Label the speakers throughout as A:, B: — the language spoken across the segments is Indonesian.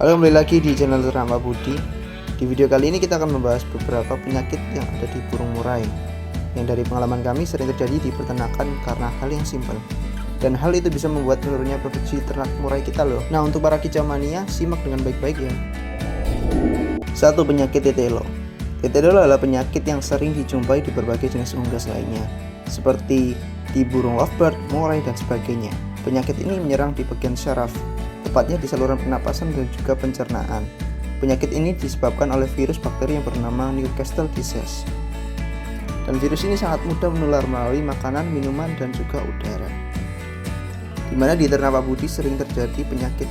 A: Halo, kembali lagi di channel Ternak Pak Budi. Di video kali ini kita akan membahas beberapa penyakit yang ada di burung murai yang dari pengalaman kami sering terjadi di peternakan karena hal yang simpel. Dan hal itu bisa membuat menurunnya produksi ternak murai kita loh. Nah, untuk para kicau mania, simak dengan baik-baik ya. 1. Penyakit tetelo. Tetelo adalah penyakit yang sering dijumpai di berbagai jenis unggas lainnya, seperti di burung lovebird, murai, dan sebagainya. Penyakit ini menyerang di bagian syaraf, tepatnya di saluran pernapasan dan juga pencernaan. Penyakit ini disebabkan oleh virus bakteri yang bernama Newcastle disease. Dan virus ini sangat mudah menular melalui makanan, minuman, dan juga udara. Dimana di ternak Pak Budi sering terjadi penyakit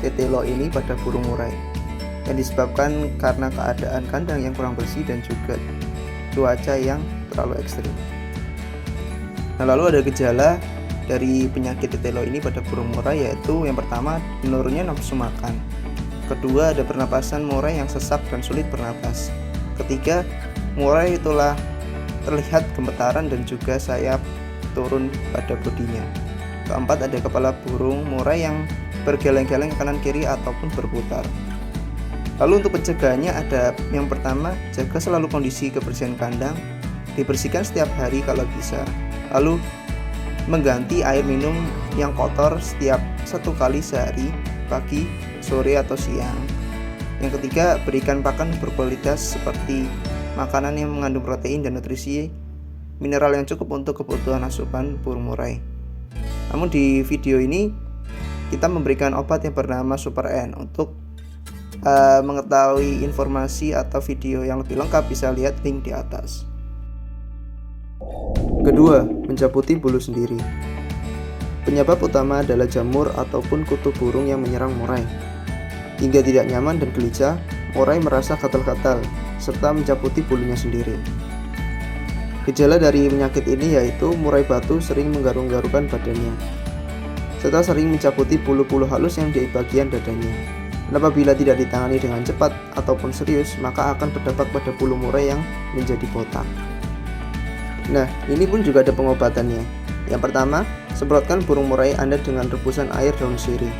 A: tetelo ini pada burung murai yang disebabkan karena keadaan kandang yang kurang bersih dan juga cuaca yang terlalu ekstrim. Nah, lalu ada gejala dari penyakit tetelo ini pada burung murai, yaitu yang pertama, menurunnya nafsu makan. Kedua, ada pernapasan murai yang sesak dan sulit bernapas. Ketiga, murai itulah terlihat gemetaran dan juga sayap turun pada bodinya. Keempat, ada kepala burung murai yang bergeleng-geleng kanan kiri ataupun berputar. Lalu untuk pencegahannya ada yang pertama, jaga selalu kondisi kebersihan kandang, dibersihkan setiap hari kalau bisa. Lalu mengganti air minum yang kotor setiap 1 kali sehari, pagi, sore, atau siang. Yang ketiga, berikan pakan berkualitas seperti makanan yang mengandung protein dan nutrisi mineral yang cukup untuk kebutuhan asupan burung murai. Namun di video ini kita memberikan obat yang bernama Super N. Untuk mengetahui informasi atau video yang lebih lengkap bisa lihat link di atas. Kedua, mencabuti bulu sendiri. Penyebab utama adalah jamur ataupun kutu burung yang menyerang murai. Hingga tidak nyaman dan gelisah, murai merasa gatal-gatal serta mencabuti bulunya sendiri. Gejala dari penyakit ini yaitu murai batu sering menggarung-garungkan badannya, serta sering mencabuti bulu-bulu halus yang di bagian dadanya. Dan apabila tidak ditangani dengan cepat ataupun serius, maka akan berdampak pada bulu murai yang menjadi botak. Nah, ini pun juga ada pengobatannya. Yang pertama, semprotkan burung murai Anda dengan rebusan air daun sirih.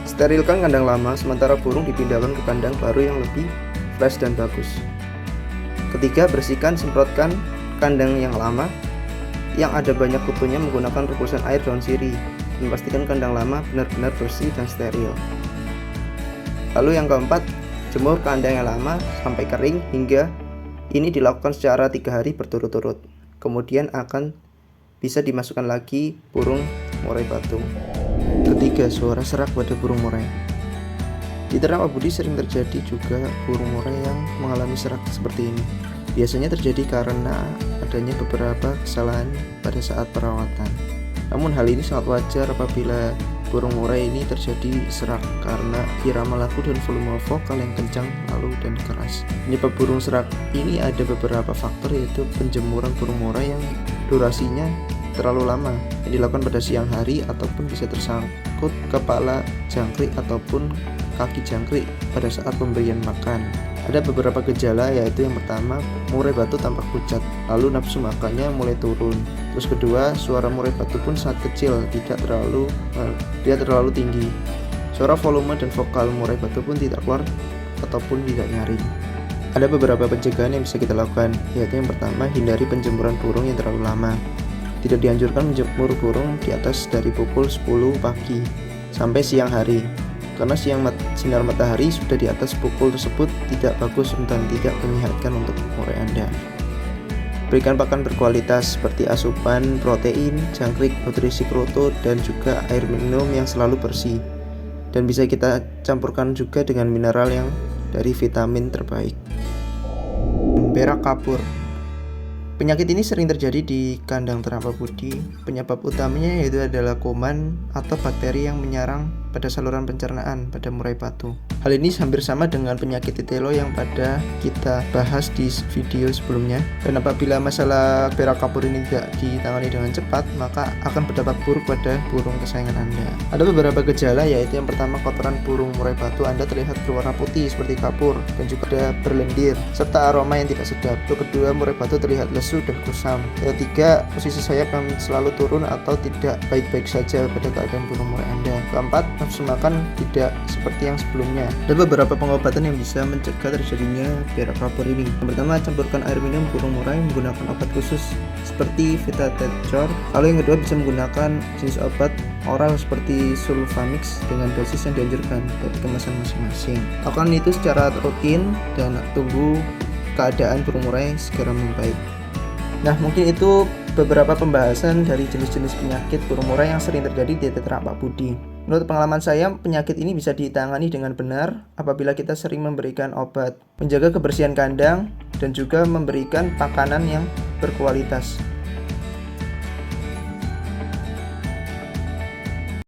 A: Sterilkan kandang lama, sementara burung dipindahkan ke kandang baru yang lebih fresh dan bagus. Ketiga, bersihkan semprotkan kandang yang lama yang ada banyak kutunya menggunakan rebusan air daun sirih, dan pastikan kandang lama benar-benar bersih dan steril. Lalu yang keempat, jemur kandang yang lama sampai kering, hingga ini dilakukan secara 3 hari berturut-turut. Kemudian akan bisa dimasukkan lagi burung murai batu. Ketiga, suara serak pada burung murai. Di ternak Pak Budi sering terjadi juga burung murai yang mengalami serak seperti ini. Biasanya terjadi karena adanya beberapa kesalahan pada saat perawatan. Namun hal ini sangat wajar apabila burung murai ini terjadi serak karena irama lagu dan volume vokal yang kencang lalu dan keras. Penyebab burung serak ini ada beberapa faktor, yaitu penjemuran burung murai yang durasinya terlalu lama yang dilakukan pada siang hari, ataupun bisa tersangkut kepala jangkrik ataupun kaki jangkrik pada saat pemberian makan. Ada beberapa gejala, yaitu yang pertama, murai batu tampak pucat, lalu nafsu makannya mulai turun. Terus kedua, suara murai batu pun sangat kecil, tidak terlalu tinggi. Suara volume dan vokal murai batu pun tidak keluar ataupun tidak nyaring. Ada beberapa pencegahan yang bisa kita lakukan, yaitu yang pertama, hindari penjemuran burung yang terlalu lama. Tidak dianjurkan menjemur burung di atas dari pukul 10 pagi sampai siang hari, karena sinar matahari sudah di atas pukul tersebut tidak bagus dan tidak menyehatkan untuk murai Anda. Berikan pakan berkualitas seperti asupan protein, jangkrik, nutrisi kroto, dan juga air minum yang selalu bersih. Dan bisa kita campurkan juga dengan mineral yang dari vitamin terbaik. Berak kapur. Penyakit ini sering terjadi di kandang ternak Pak Budi. Penyebab utamanya yaitu adalah kuman atau bakteri yang menyerang pada saluran pencernaan pada murai batu. Hal ini hampir sama dengan penyakit titelo yang pada kita bahas di video sebelumnya. Dan apabila masalah berak kapur ini tidak ditangani dengan cepat, maka akan berdampak buruk pada burung kesayangan Anda. Ada beberapa gejala, yaitu yang pertama, kotoran burung murai batu Anda terlihat berwarna putih seperti kapur dan juga ada berlendir serta aroma yang tidak sedap. Yang kedua, murai batu terlihat lesu dan kusam. Yang ketiga, posisi sayap yang selalu turun atau tidak baik-baik saja pada keadaan burung murai Anda. Keempat, nafsu makan tidak seperti yang sebelumnya. Ada beberapa pengobatan yang bisa mencegah terjadinya berak kapur ini. Yang pertama, campurkan air minum burung murai menggunakan obat khusus seperti Vitatetror. Lalu yang kedua, bisa menggunakan jenis obat oral seperti Sulfamix dengan dosis yang dianjurkan dari kemasan masing-masing. Lakukan itu secara rutin dan tunggu keadaan burung murai segera membaik. Nah, mungkin itu beberapa pembahasan dari jenis-jenis penyakit burung murai yang sering terjadi di ternak Pak Budi. Menurut pengalaman saya, penyakit ini bisa ditangani dengan benar apabila kita sering memberikan obat, menjaga kebersihan kandang, dan juga memberikan pakanan yang berkualitas.